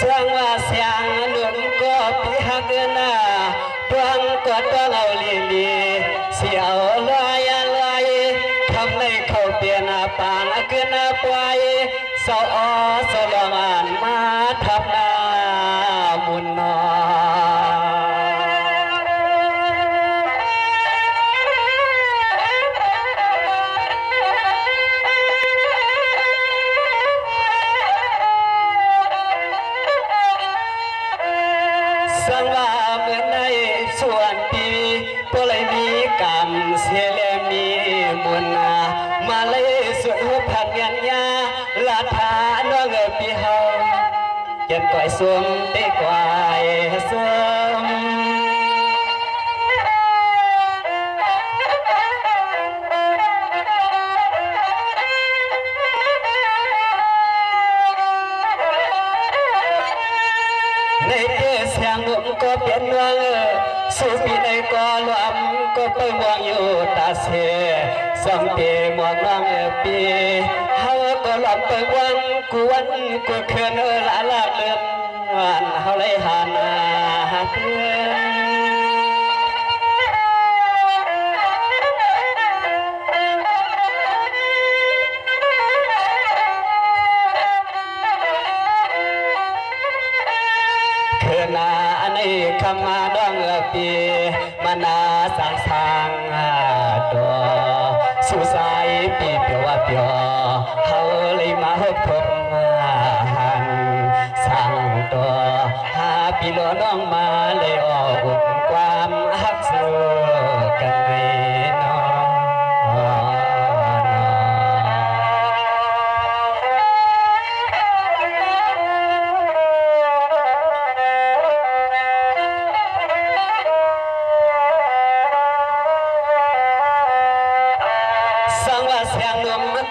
สังว่าเสียงหนุ่มก็พิหักนาดวงก็ดวงเอาลีลีเสียวลอยลอยทำในเขาเปลี่ยนปางเกินปล่อยสอสลองอ่านมาทับนามุนนอสังว่าเมื่อในส่วนปีปเลยมีกรรมเสียแลมีมุนนามาเลยสุดหัวผัดเงียนยาลาทาน้องปีเฮาเย็นก่อยสวมเตะก่อยสวมในเตะเสียงหนุ่มก็เปลี่ยนเมืองสู่ปีในก็รวมก็ไปมองอยู่ตาเสียสังเกตมองน้องปีเฮาก็หลับไปวังกวนกูเขินละละเลือนวันเฮาเลยหาหน้าเพื่อนนาในคำมาดองปีมานาสังสังดอสุสายปีเปียวเปียวเฮาเลยมาพบพบหันสังตัวหาปีโลน้องมาเลยออกอุ่นความฮักสู้กันไงน้อง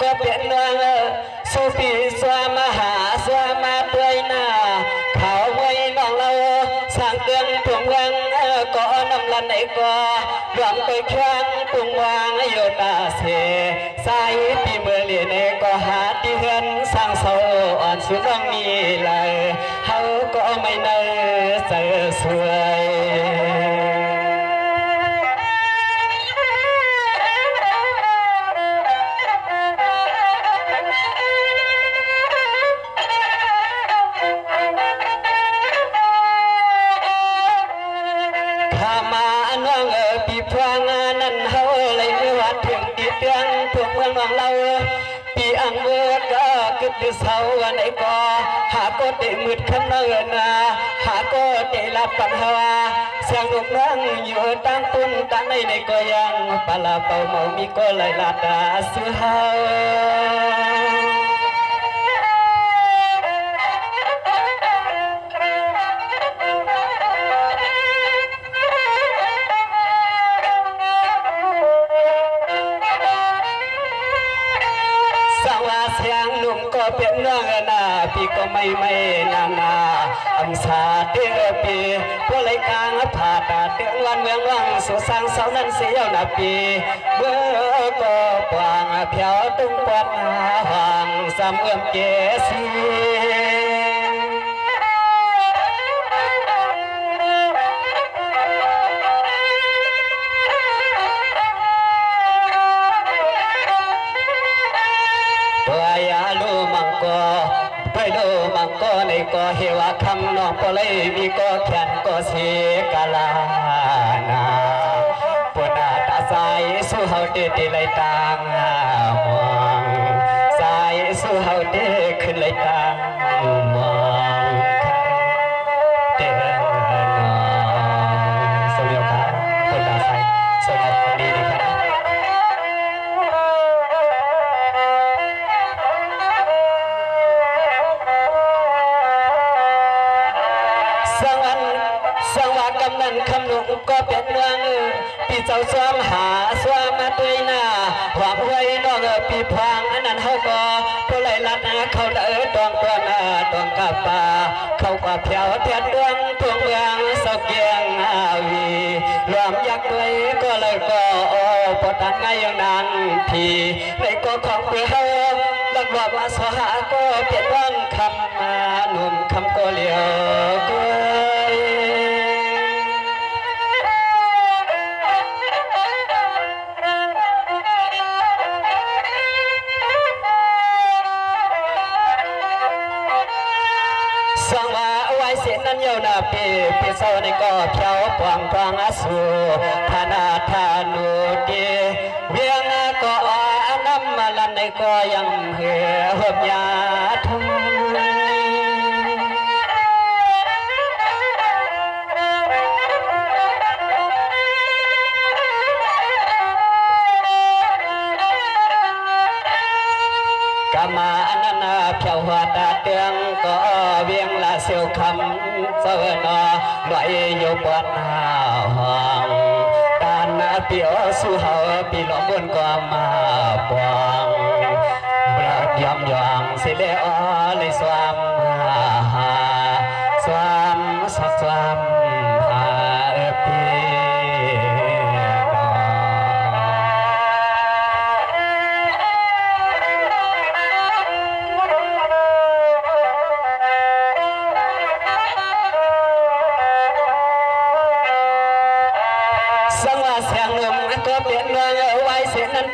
ก็เป็นเมืองสุปีสวามหาสวามาเปื่อยหน้าเขาไว้น้องเราสร้างเตือนพวงวังก็น้ำลันในก็รวมไปครั้งพวงวางโยตาเสสายปีเมื่อเลียนก็หาที่เฮือนสร้างเสาอ่อนสุดน้องมีเลยเขาก็ไม่เนยเสือสวยปีพวงนั้นเฮาเลยวัดถึงตีเตียงพวกเมืองน้องเราปีอังเมื่อก็กึดเสาวันไหนก็หาก็เตะมืดคำเนินหาก็เตะลับปัญหาเสียงลูกน้องอยู่ตั้งปุ่นตั้งในก็ยังปลาเป่าเมามีก็เลยลาดาสุเฮาเสียงหนุ่มก็เป็นเรื่องนาปีก็ไม่นาอังสาเตือปีก็เลยกลางผ่าตาเตือนวันเมืองวังสุสังเสานั้นเสียวนาปีเมื่อก็ปวางเพียวตุ้งปวดหางสามเอื้อมเกศีไปโลมังก็ในก็เฮวะคำน้องก็เลยมีก็แขนก็เสกาลานาปวดตาสายสู้เฮาเตะไหลตางมองสายสู้เฮาเตะขึ้นไหลตางมองเตะน้องสมัยค่ะปวดตาสายสมัยดีค่ะสังว่ากำนันคำหนุ่มก็เป็นเมืองปีเจ้าสวมหาสวมมาด้วยหน้าหวังไว้น้องปีพางอันนั้นเขาก็ผู้ไล่ลัดเขาตองตัวหน้าตองกับป่าเขาก็เพียวเทียนดวงพวงเมืองเสาเกียงวีรวมยักษ์ด้วยก็เลยก็ปวดทันไงอย่างนั้นทีในก็ของเพื่อลักว่าสหาก็เปลี่ยนวันคำมาหนุ่ม คำก็เหลียวกวยสังว่าไว้เสียนั้นเยาวนาปีเศร้าในก็เพียวปวงฟังอาสูธนาธานุดีเวียงก็น้ำมาลันในก็ยังเหือหอบยาทุ่งกามาอนันเพียวหัวตาเตียงก็เวียงละเสียวคำเสวนอลอยอยู่ปวดหาห้องตาหน้าเปียวสู้เฮาปีหลอมบนก็มาปวงบลัดยอมยองสิเลอเลยสวามหาสวามสักสวามหาปี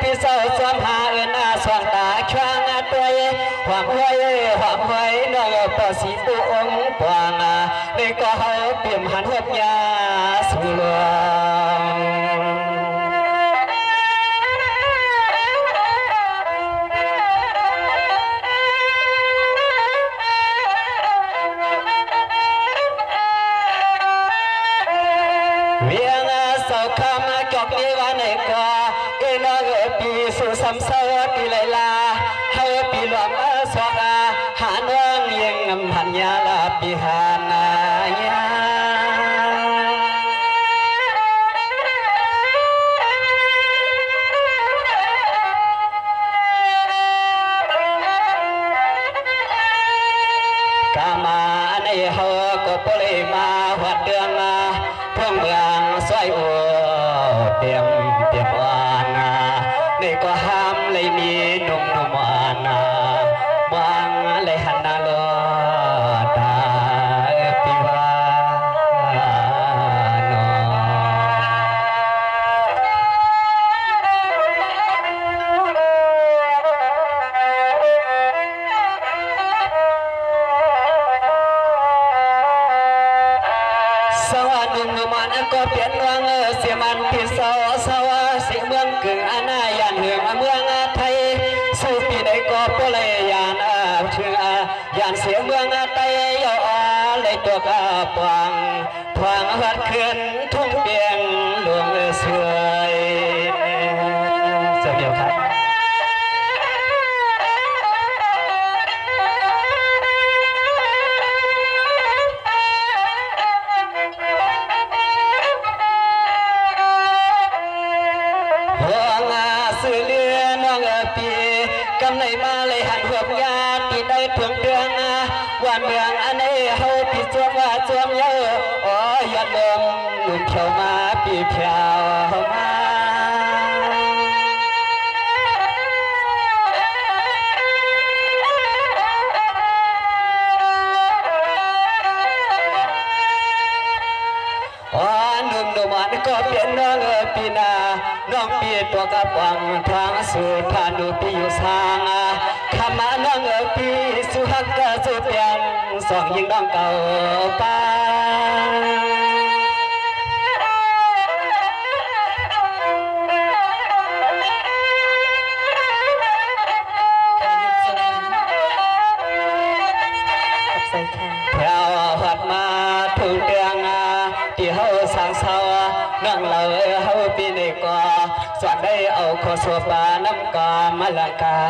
พี่เศร้าจอมหาหน้าสว่างตาช่างตัวหอมไว้น้องปอสีปูองปวงในก็เฮาเปี่ยมหันหัวยาสุลวงเวียงเศร้าคำจอกนี้ว่าในก็น้องปีสู่ซ้ำเศร้าปีไลลาเฮาปีหลวมสอกหาน้องยังงำหันยาลาปีหานายากามาในเฮาก็ปเลยมาหัดเดืองพวงเมืองสวยโอเตรียมวานนี่ก็ห้ามเลยมีนมวานาบางเลยหันนาโลตาปิวานสวัสดีนมมันก็เปลี่ยนวังเสียมันพิเศษสวัสดีเมืองกึ่งอนายันเหืองเมืองไทยสู่ปีใดก็ปเลยยานเชื่อยานเสียเมืองไทยย่อเลยตัวกระปวงทวงหัดขึ้นทุ่งเปียงหลวงเสือยเสียเดียวครับกำในมาเลยหันหัวพยาปีได้เพียงเดือนวันเมืองอันนี้เฮาปีจวงว่าจวงเยอะอ๋อยันลมหนุ่มเขียวมาปีเขียวมาหนุ่มมันก็เปลี่ยนน้องปีนาน้องปีตัวกระป๋องทางสู่ทานุปีอยู่สางขมาน้องปีสุหักกะสุเปียงสองยิงน้องเก่าป้าแถวหัดมาถึงเตียงที่เฮาสร้างเสาน้องเราเฮาปีนี้ก็สอนได้เอาข้อสอบน้ำกามละกา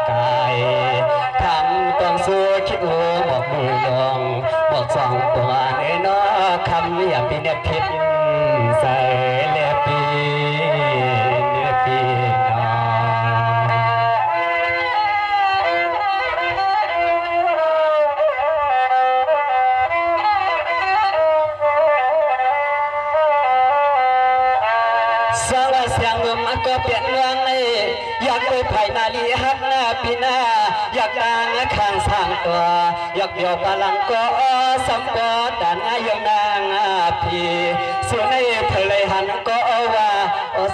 กายทำต้องสู้คิดหัวบอกมือลงบอกสองตัวในน้อคำอย่าปีเนี่ยผิดใส่เลียปีน้องสวัสดีงมก็เปลี่ยนเมืองใน อยากไปไผ่นาลีฮักหน้าปีหน้าอยากดังข้างสร้างตัวอยากเดียวพลังก็สัมปอดานายงนางพีส่วนในเพลยหันก็ว่า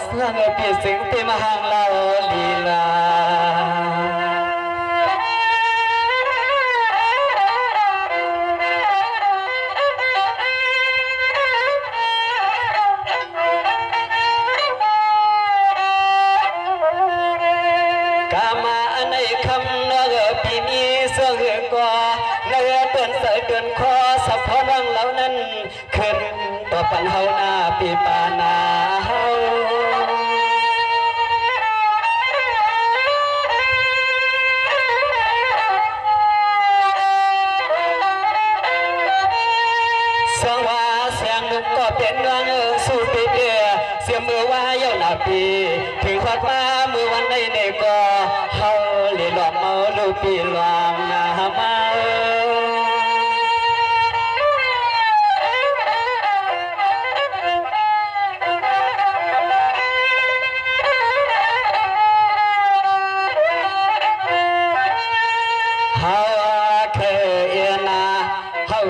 สร้างเปียสิงเต็มหางเราลีลาเดือนคอสับพอนังเหล่านั้นขึ้นต่อปันเฮาหน้าปีปานาเฮาสังว่าเสียงนุกก็เป็นเรื่องสู้ปีเดียเสียมือว่าเย้าหน้าปีถึงพัดมามือวันในในก็เฮาเลี้ยหลอมเมาลูกปีลวงนามา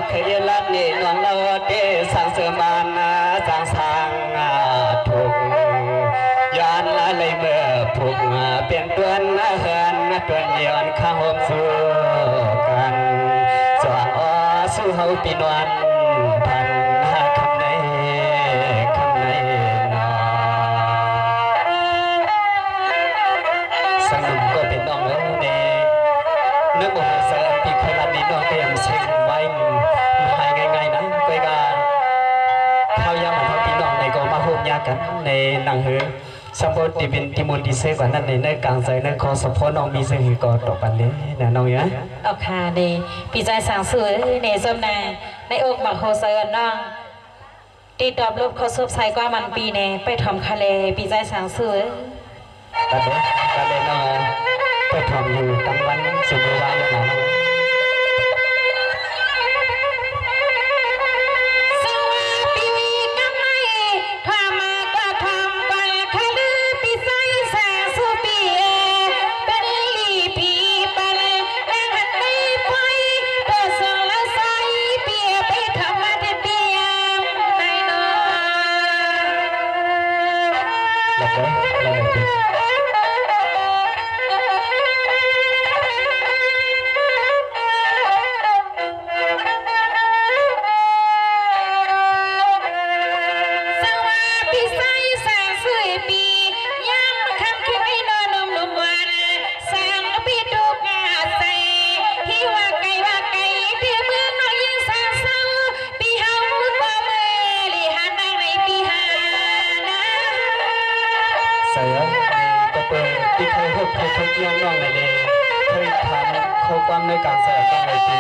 เคยลัดนี่น้องเราเดสังเสมานาสังสังทุกยานอะไรเมื่อผูกเป็นตัวนาเหินตัวเยียนข้าหอมสู้กันสว่างอ้อสู้เฮาปีนวันพันหาคำในนอสังนุ่มก็เป็นน้องแล้วเน่นึกว่าเสือปีเคยลัดนี่น้องเตรียมเช็งไว้ง่ายๆนะไปกันเขายังมาทำพี่น้องในกองมาโฮมยากันในนางเฮือสมบูรณ์ที่เป็นที่มุนที่เซกว่านั้นในกลางใจในคอสพน้องมีเสียงก่อต่อปันนี้นะน้องเนี่ยโอเคดีปีใจสั่งซื้อในส้มนาในอกบักโฮเซอร์น้องตีดอบรูปเขาซุบใส่กว่ามันปีเน่ไปทำคาเลปีใจสั่งซื้อกันเลยน้องไปทำอยู่ตั้งวันสุดวันแล้วนะที่เคยพบเคยทดลองน้องในเลยเคยทำโคความในการแสดงน้องในปี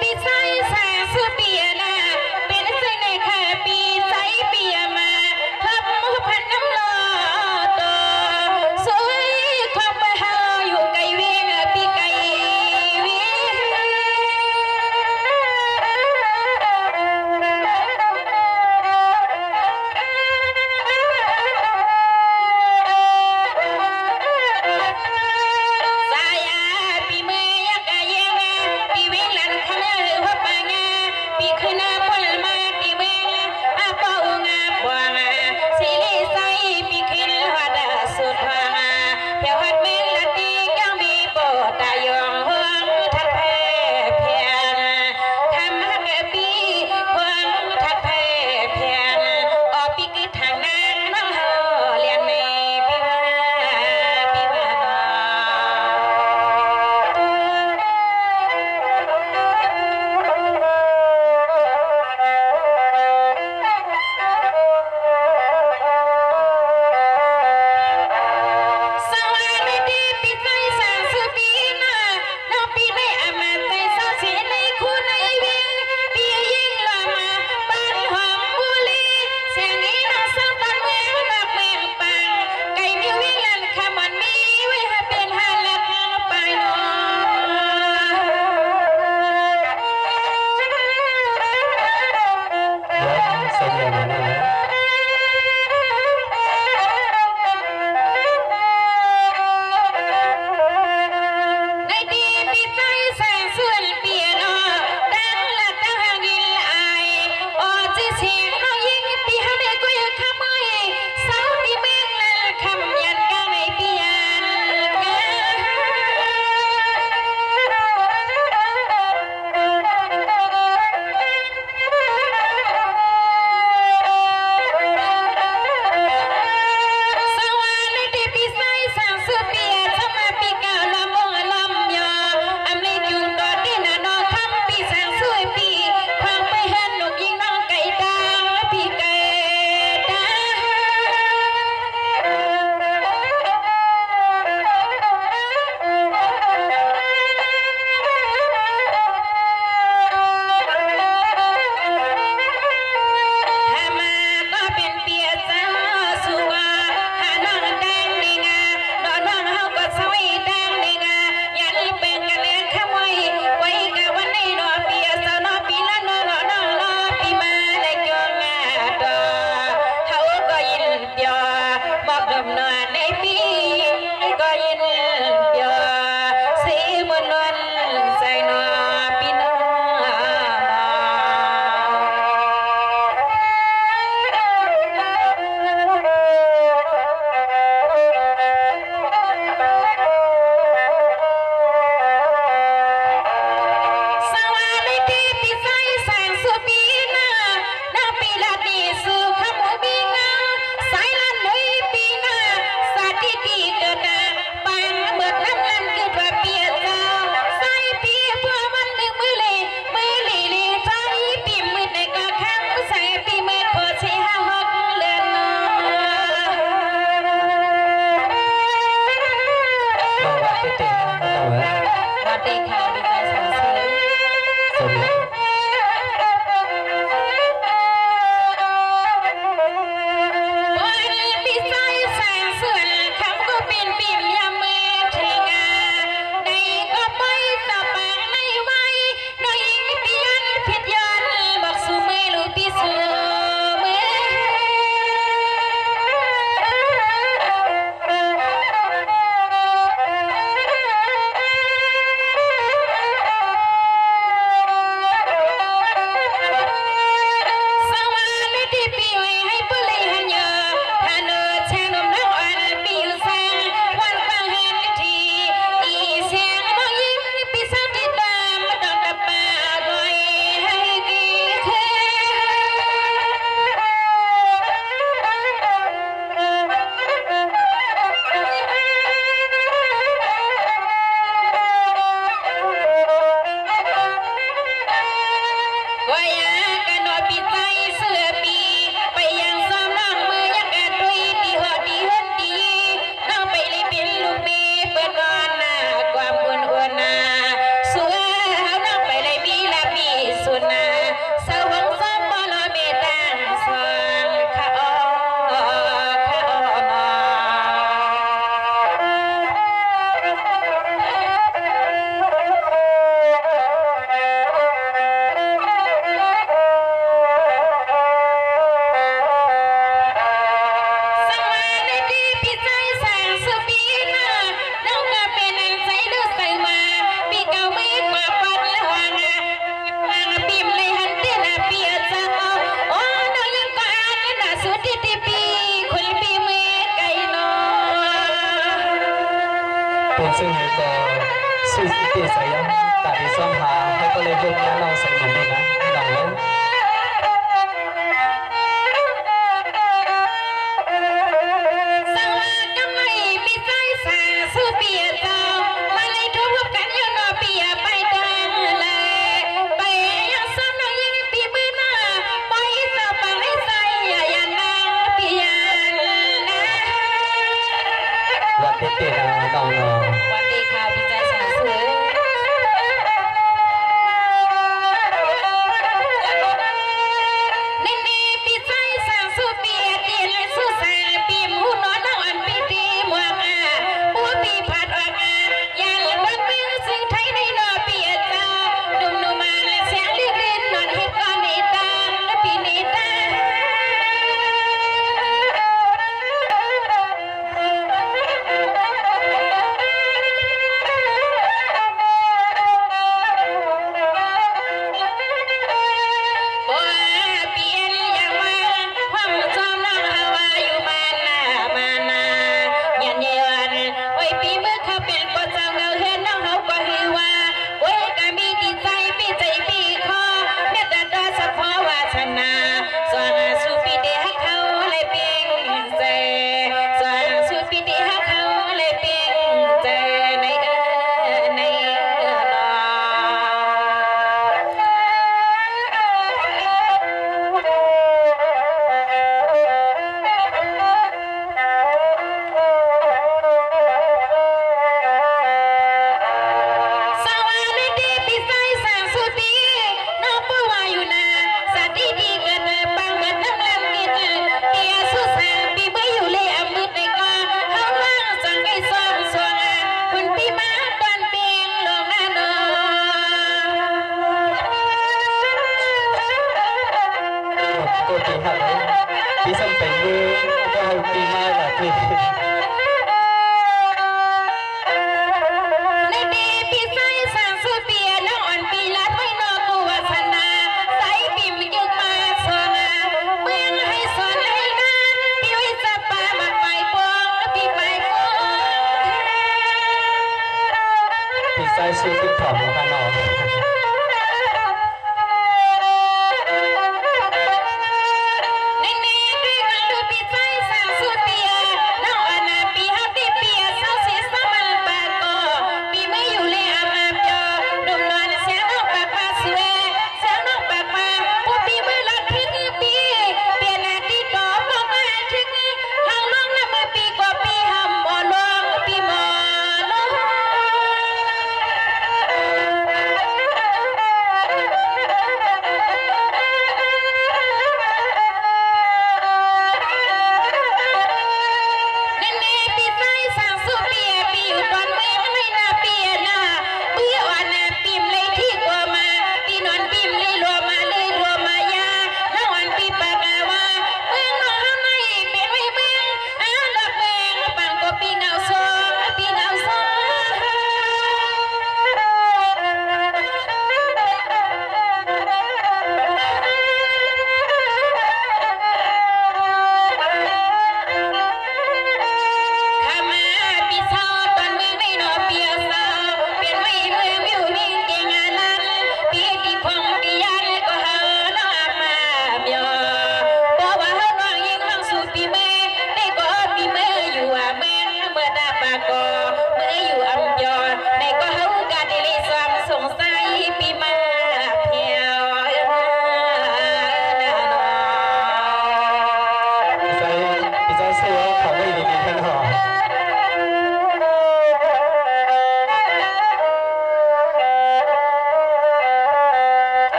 ปีใจ ซึ่งให้ก็สุดที่ใส่ยังแต่ที่ซ้อมหาให้ก็เลยพูดน้องสังเกตได้นะน้องเอ๋ยที่สัมเป็นมือก็เอาปีมาแบบนี้ในปีปีไซสังสุเปียน้องอ่อนปีละไม่นอกูวัฒนาใส่ปีมยึกมาสนาเมืองให้สอนให้นานปีไว้จะปามาไปปองปีไปปองปีไซสู้ติดถอมกันหนอ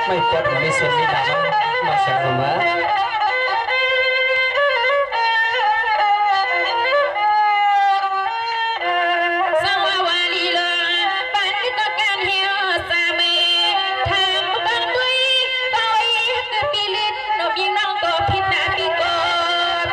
ไม่ปลดไม่สิ้นนี่นะมาเสมอพ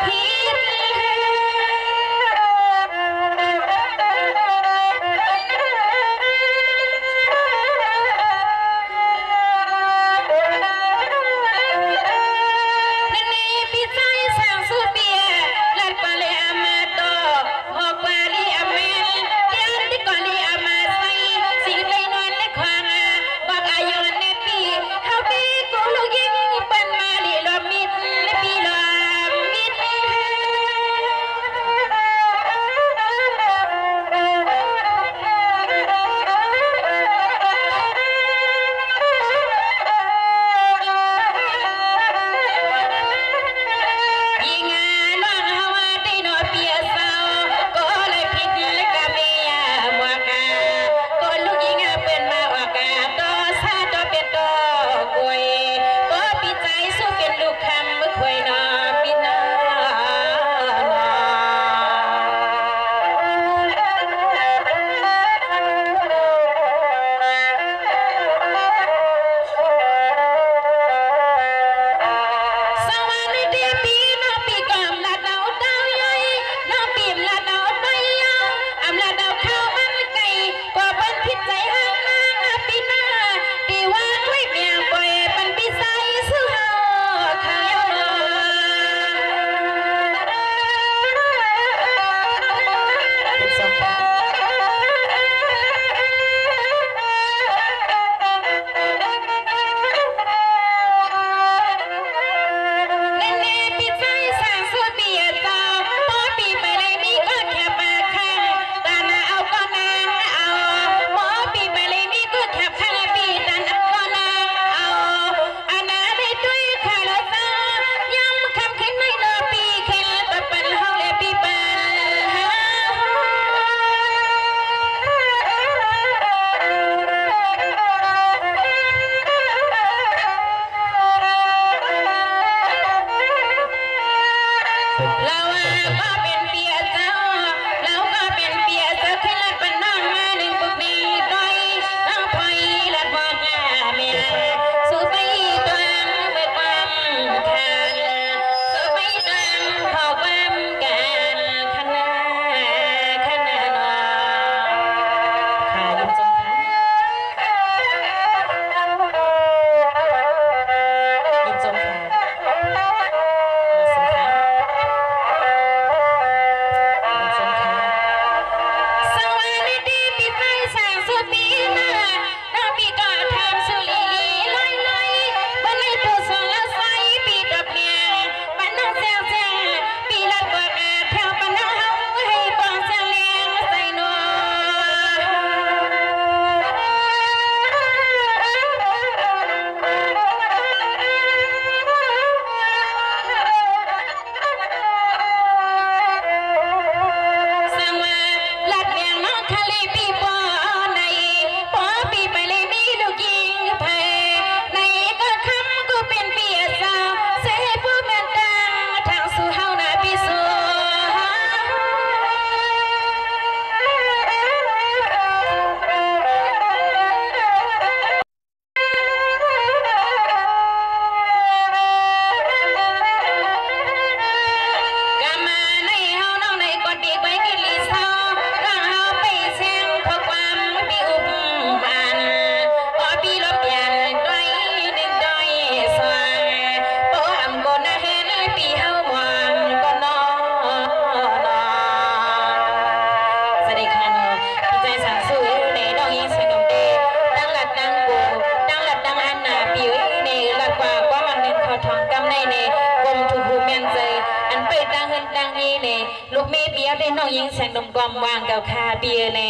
นี้ในลูกเมเบียได้น้องยิงแสงดมกอมวางกับคาเบียใน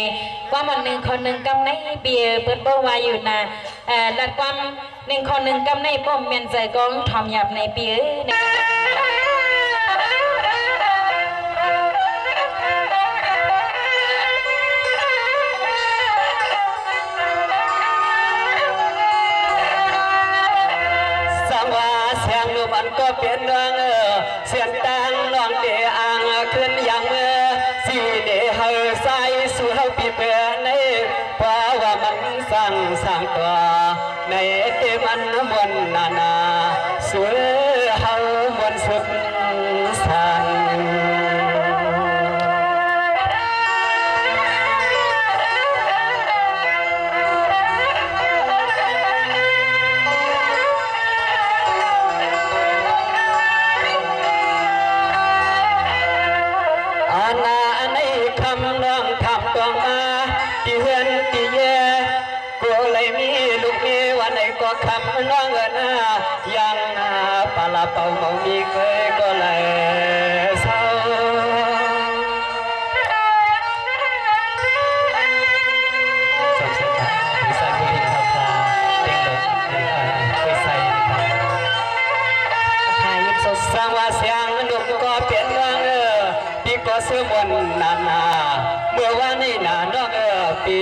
ความหนึ่งคนหนึ่งกำในเบียเปิดเป้าไว้อยู่นะลัดความหนึ่งคนหนึ่งกำในป้อมเมียนใจกองทอมหยับในเบียมันก็เปลี่ยนเรื่องเสียงดังน้องเดียอ่างขึ้นอย่างเมื่อสีเดียเฮาใส่สู่เฮาปีเปลี่ยนในเพราะว่ามันสั่งตัวในเตมันมวนนาสู่เฮามวนสุดสันคำน้องเงินยังปลาเป่าเมามีเคยก็เลยเศร้าสมศักดิ์พิสัยผู้หญิงชาวพลาเด็กหนุ่มเคยใส่หายิบสดสร้างว่าเสียงหนุ่มก็เปลี่ยนเรื่องปีก็เสื่อมวันนาเมื่อวันนี้นาน้องปี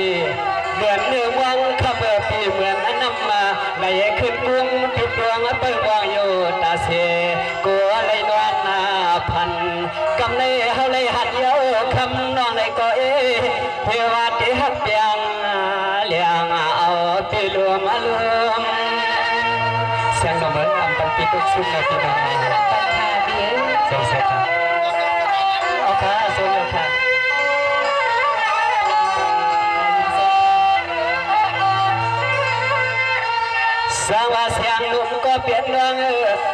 เหมือนเนื้อวังขับปีเหมือนน้ำมาในขึ้นกุ้งปิดดวงเปิดวางอยู่ตาเสียกัวเลยนวลนาพันกำในเฮาเลยหัดเยาคำน้องในก็เทวาที่หักเปียงเลี้ยงเอาปีรวมเสียงนมเหมือนอันปันปีกุศลในปีน้องปัญหาเบี้ยเสียงเสียงเอาค่ะโซนเอาค่ะสร้างว่าเสียงนุ่มก็เปลี่ยนเรื่อง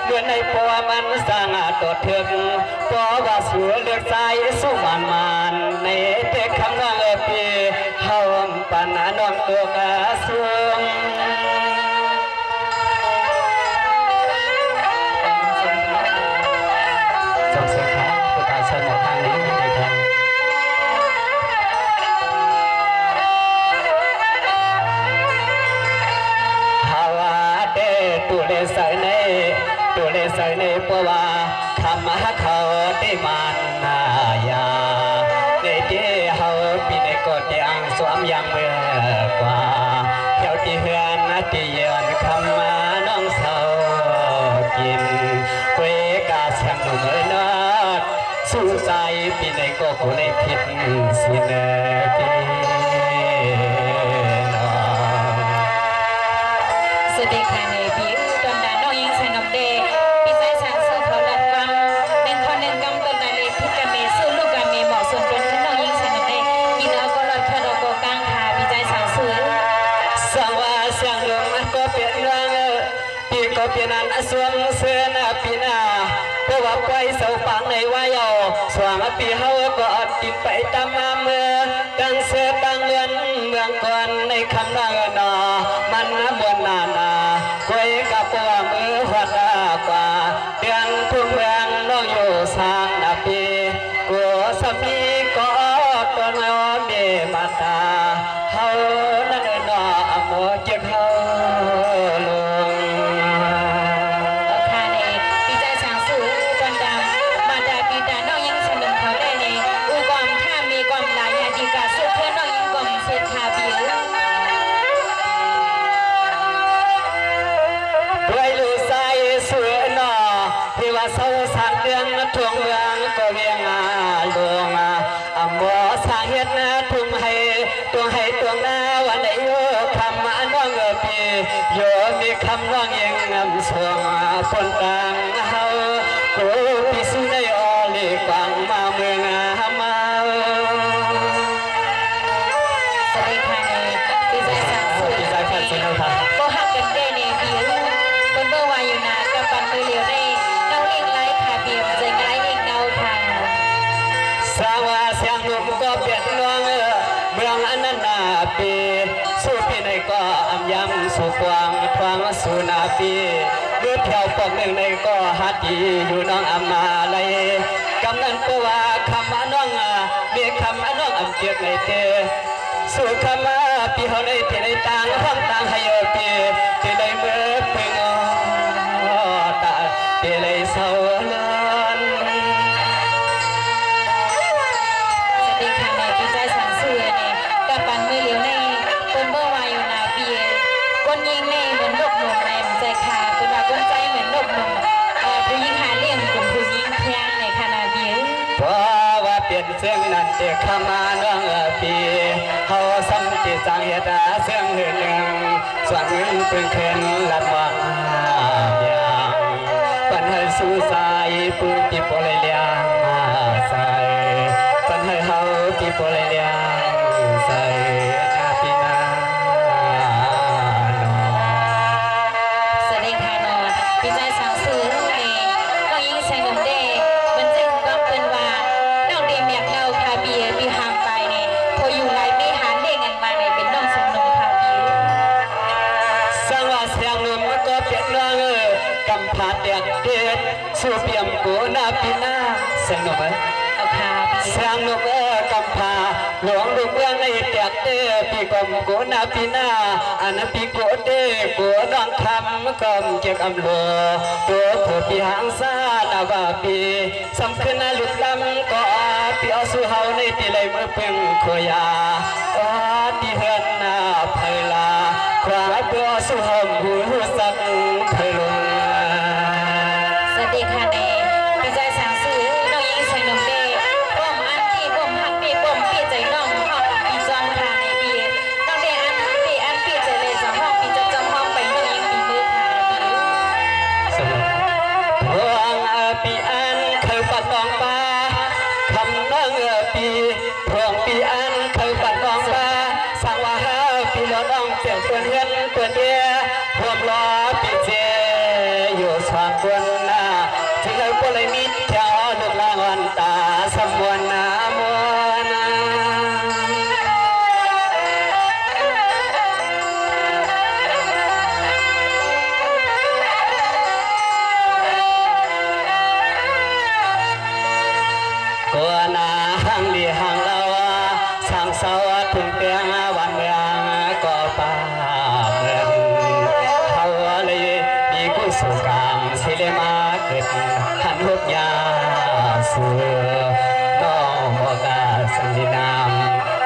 เมื่อในปัวมันสร้างตดถึงเพราะว่าสวยเลือกใจสู้มันในเด็กคำน้องปีเฮาปันน้องตัวกระสูงจงเสียงครับผู้ตายเสมอทางนี้นะครับตัวเลสในปวาคำมาเขาได้มันนายาในที่เฮาปีในกอดยังสวมยังเมื่อกว่าเที่ยวที่เฮือนที่เยือนคำมาน้องเศร้ากินเวกาเสียงหนุ่มนอดสู้ใจปีในก็กูในผิดสิเนปีสวัสดีค่ะในพี่ตอนนั้นน้องยิงใส่นมเดพี่ใจสางสื่อเขาหลัดฟังหนึ่งคนหนึ่งกำตอนนั้นเลยพี่กะเมสู้ลูกกะเมเหมาะสมเป็นน้องยิงใส่นมเดกินเอาก็หลอดคาร์โดโกกลางขาพี่ใจสางสื่อสังว่าเสียงลมก็เปลี่ยนเรื่องปีก็เปลี่ยนอันสวงเสื้อหน้าปีหน้าเพราะว่าไปเสาปังในวายเอาสว่างปีเฮาก็อดกินไปตามมาเมื่อตั้งเสื้อตั้งเงินเมืองก่อนในคำนางนอมันมวนนาก้อยกับปัวมือหัดกว่าเดือนทุ่งเมืองน้องอยู่สร้างนาปีกัวสามีก็ตัวน้องเมมาตาเฮานั่นนอโมเจ็บเฮาลงค่ะในพี่ใจสางสื่อตอนดำมาดาปีดาน้องยิงสนุกเขาได้ในอุกอมถ้ามีกอมหลายดีกาสุดเพื่อนน้องยิงกอมเสียคาเบียด้วยลูกสายสวยหนอที่ว่าเศร้าสางเดือนทวงเมืองก็เวียงลวงหมอสางเฮ็ดทุ่งให้ตัวหน้าวันไหนโยคำน้องปีโยมีคำน้องยังสวงคนต่างเฮากูปีสู้ได้อลีกวางมาเมืองมาสวัสดีค่ะพี่ใจสางสื่อพี่ใจฟังสิครับก็หักกันได้ในบิวคนเมื่อวานอยู่นากับปันมือเลียวได้น้องเองไล่ค่ะเบียมใจไล่เองเนาค่ะสร้างว่าเสียงหนุ่มก็เปลี่ยนน้องเมืองอันนั้นนาปีสู้ปีในก็อำยำสุกวางทวงสุนาปีเมื่อเที่ยวปอกหนึ่งในก็ฮัดดีอยู่น้องอำมาเลย กำนันก็ว่าคำอันน้องเบียคำอันน้องอันเกียกในเตสู่คำปีเขาในเทในต่างห้องต่างให้เปียเทในเมื่อเพ่งตาเทในเศร้าลันสวัสดีค่ะในพี่ใจสังเสือเนี่ยกับปันมือเหลียวในคนเมื่อวายอยู่นาเปียคนยิงในเหมือนนกหนุ่มในใจขาเป็นว่าคนใจเหมือนนกหนุ่มผู้ยิงหาเลี้ยงกลุ่มผู้ยิงพยางในคณะเบียเพราะว่าเปลี่ยนเสียงนั้นเด็กขมาน้องปีเขาซ้ำจิตจังเหตุเสียงหนึ่งส่วนเงินเพิ่งเข็นลัดวังยังปัญหาสู้ใจปืนปีโปเลยเลียงใส่ปัญหาเขาปีโปเลยเลียงใส่นาปีนาสวัสดีค่ะนอนพี่ใจสังเสือในน้องยิงใส่นมเดมันจึงก็เป็นว่าน้องเดเมียเล่าคาเบียปีหามไปเนี่ยพออยู่ไรไม่หาเลี้ยงกันมาในเป็นน้องสมนมคาเบียสังว่าเสียงนมก็เปลี่ยนน้องกำพาเตียกเด็ดสู้เปี่ยมกูนาปีนาเสียงนมเอาคาเสียงนกกำพาหลวงลูกเมืองในเตียกเต้ปีกมโกนาปีนาอันปีโกเต้โกน้องคำกำเก็บอำโลตัวผู้ปีหางซาดาวาปีสำคัญลุกลำก็ปีเอาสู่เฮาในตีเลยเมื่อเพิ่งขยาตีเฮือนนาไพลาคราเพื่อสู่เฮาหูสักไพลงสวัสดีค่ะในพี่ใจสังเสือน้องยิงใส่นมเดบ่มอันที่บ่มหักปีบ่มปีใจน้องห้องปีจอมค่ะในปีน้องเดอันปีใจเลยจอมห้องปีจะจอมห้องไปน้องยิงปีมือค่ะปีสำหรับพวงปีอันเคยปัดน้องปลาคำน้องปีพวงปีอันเคยปัดน้องปลาสั่งว่าปีน้องเปลี่ยนตัวเงินตัวเดียพวงล้อปีเจอยู่สว่างบนหน้าที่เราก็เลยมิดแถวลูกลางวันตาสมวนน้ำวนกัวนาหังลีหังลาวาสังสาวทุ่งเตียงวันเมืองก็ป่าเมืองเขาเลยมีกุศลกรรมสิเลมาเกิดหันหุบยาเสือน้องบอกาสันดินาม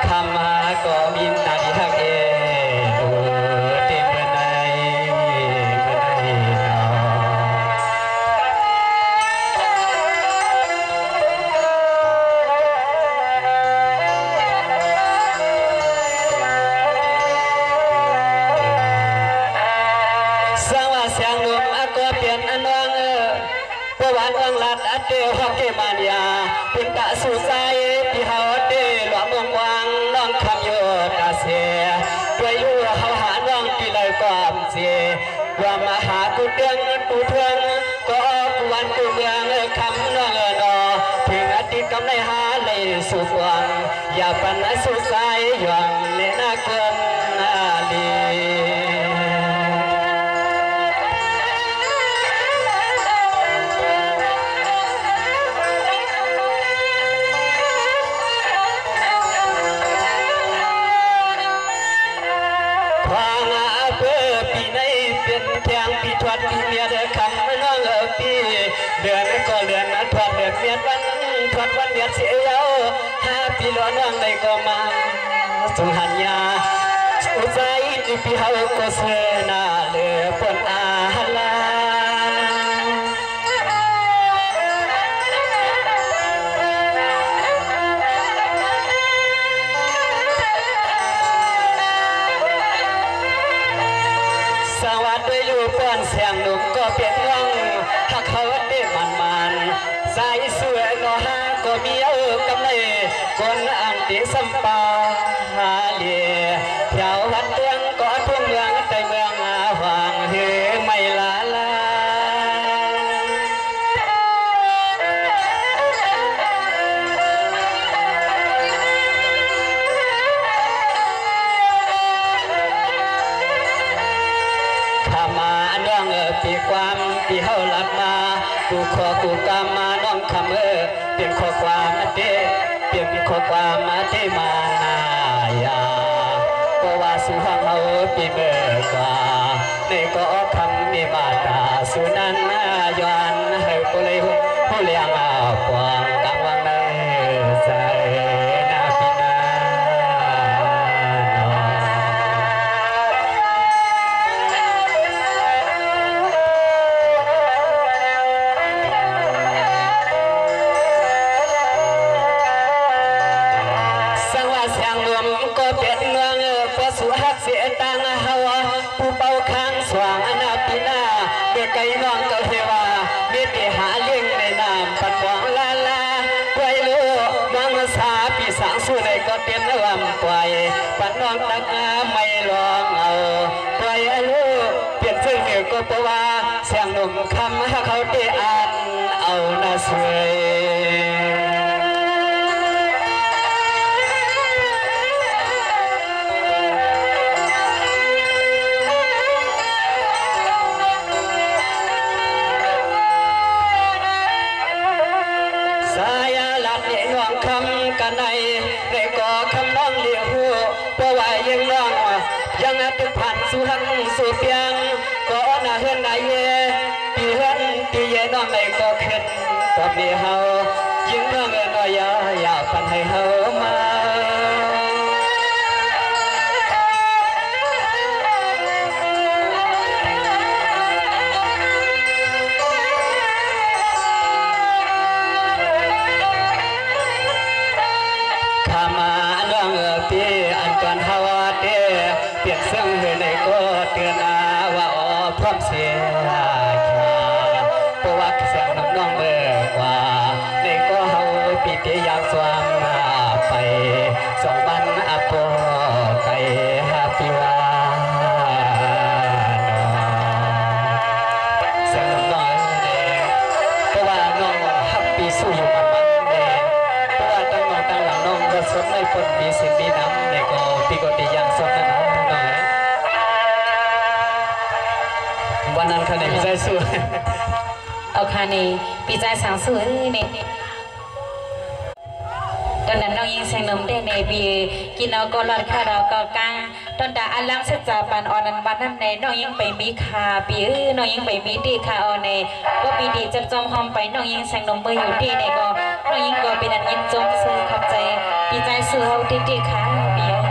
คำมาก็มีนาดีฮักเอดูเต็มเมื่อใดนอสังว่าเสียงนุ่มก็เปลี่ยนอันน้องประวัติอังลัดอัดเดียวฮอกเกมานยาเป็นตะสู่ใจที่เฮาเดหลวงเมืองวังน้องคำโยตาเสียด้วยอยู่เฮาหาน้องปีเลยความเสียว่ามาหากูเดืองกูเทืองก็กูวันกูเมืองคำน้องนอถึงอดีตกำในหาเลยสู่กวางอย่าปันสู่ใจหย่องเลน่าเกินนาลีปีทวดปีเมียเดือคำไม่น้องปีเดือนก็เดือนทวดเดือนเมียวันทวดวันเดือนเสียว5 ปีล้อน้องในก็มาสุหัญญาสุใจที่ปีเฮาก็เสนาเลือปนอาลาสวัสดีอยู่ป้อนเสียงหนุ่มก็เปลี่ยนน้องถ้าเขาได้มันใจสวยก็หาก็มีกำไรคนอ่างตีสัมปาหาเลียแถววัดเตียงก็ทุ่งเมืองแต่เมืองหวางเฮไม่ลาลาปีความปีเฮาหลับมา กูขอกูกามาน้องคำเปลี่ยนข้อความมาเตเปลี่ยนข้อความมาเตมานายาเพราะว่าสุหังเอาปีเบิกว่าในก็คำมีมาตาสุนันนายอนให้กูเลยผู้เลี้ยงเอาปวงกังวังในใจนาพินาสังว่าเสียงลมก็เป็นเมืองพอสุหักเสียตังเฮาผู้เป่าค้างสว่างนาพินาเด็กไก่น้องก็เฮวาเมียที่หาเลี้ยงในน้ำปัดหวังลาลาไว้ลูกน้องสาปีสางสู้ในก็เป็นลำปล่อยปัดน้องตักไม่ลองเอาปล่อยลูกเปลี่ยนชื่อเหนือก็เพราะว่าเสียงหนุ่มคำให้เขาได้อ่านเอาหน้าสวยคำกันในก่อคำน้องเลี้ยงหัวเพราะว่ายังน้องยังตึกผ่านสู่หันสู่เพียงก็น่าเฮือนนายเย่ปีเฮือนปีเย่น้องในก็ขึ้นก็มีเฮายิงน้องน้อยอยากพันให้เฮามาเปลี่ยนเสียงในก็เตือนว่าอ๋อพร้อมเสียเพราะว่าเสียงน้องเบิกว่าในก็เฮาปีเดียากสว่างไปสองวันอภอไก่ฮาปิวาเสียงน้องเด็กเพราะว่าน้องฮับปีสู้อยู่มันเด็กเพราะว่าตั้งน้องตั้งหลังน้องก็สดไม่พ้นมีสิ่งมีน้ำในก็ปีก็ดีอย่างสดนะวันนั้นคะแนนพี่ใจสู้เอาค่ะนี่พี่ใจสั่งสู้นี่ตอนนั้นน้องยิงแสงนมได้ในปีกินเอาก็รอดค่ะเราก็กางตอนดาอันลังเสจาปันออนันวันนั้นในน้องยิงไปมีคาปีน้องยิงไปมีดีค่ะเอาในก็ปีดีจำจอมหอมไปน้องยิงแสงนมเบอร์อยู่ดีในก็น้องยิงก็เป็นอันยินจมซื้อขับใจพี่ใจสู้เอาดีๆค่ะปีเ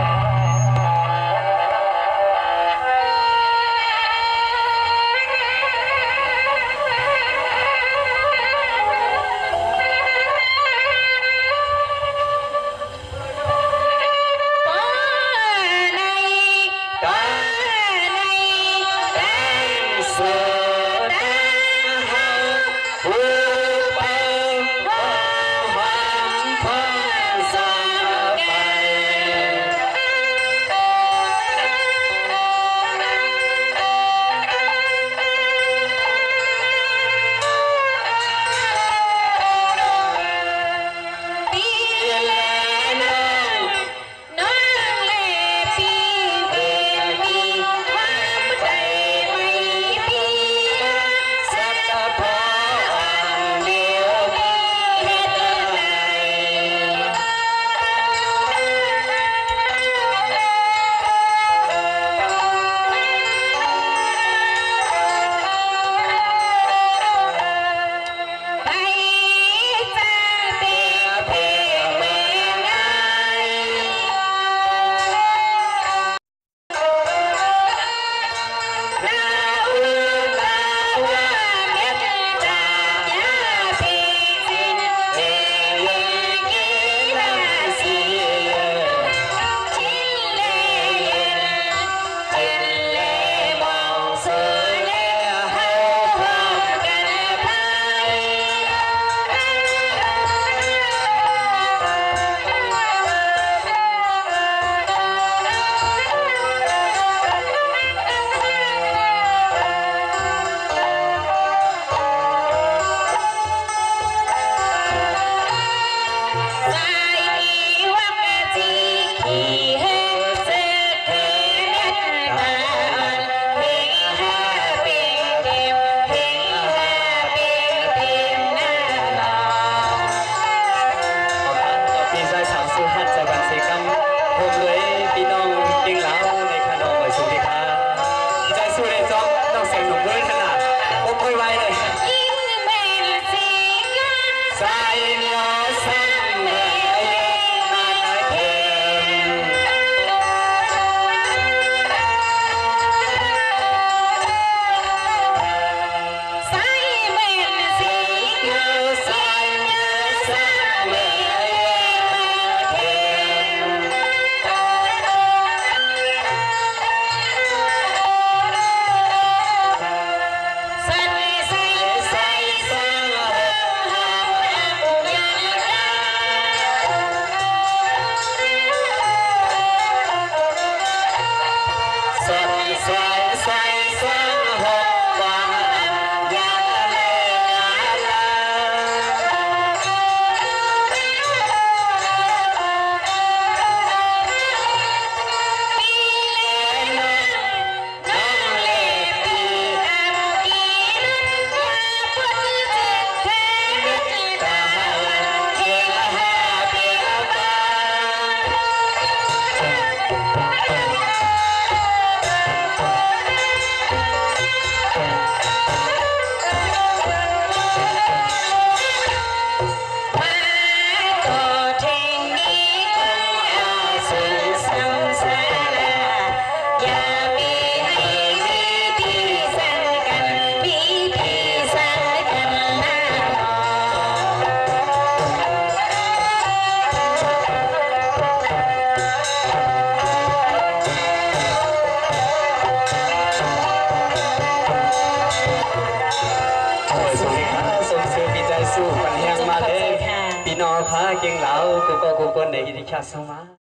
คนในอิติชาสมา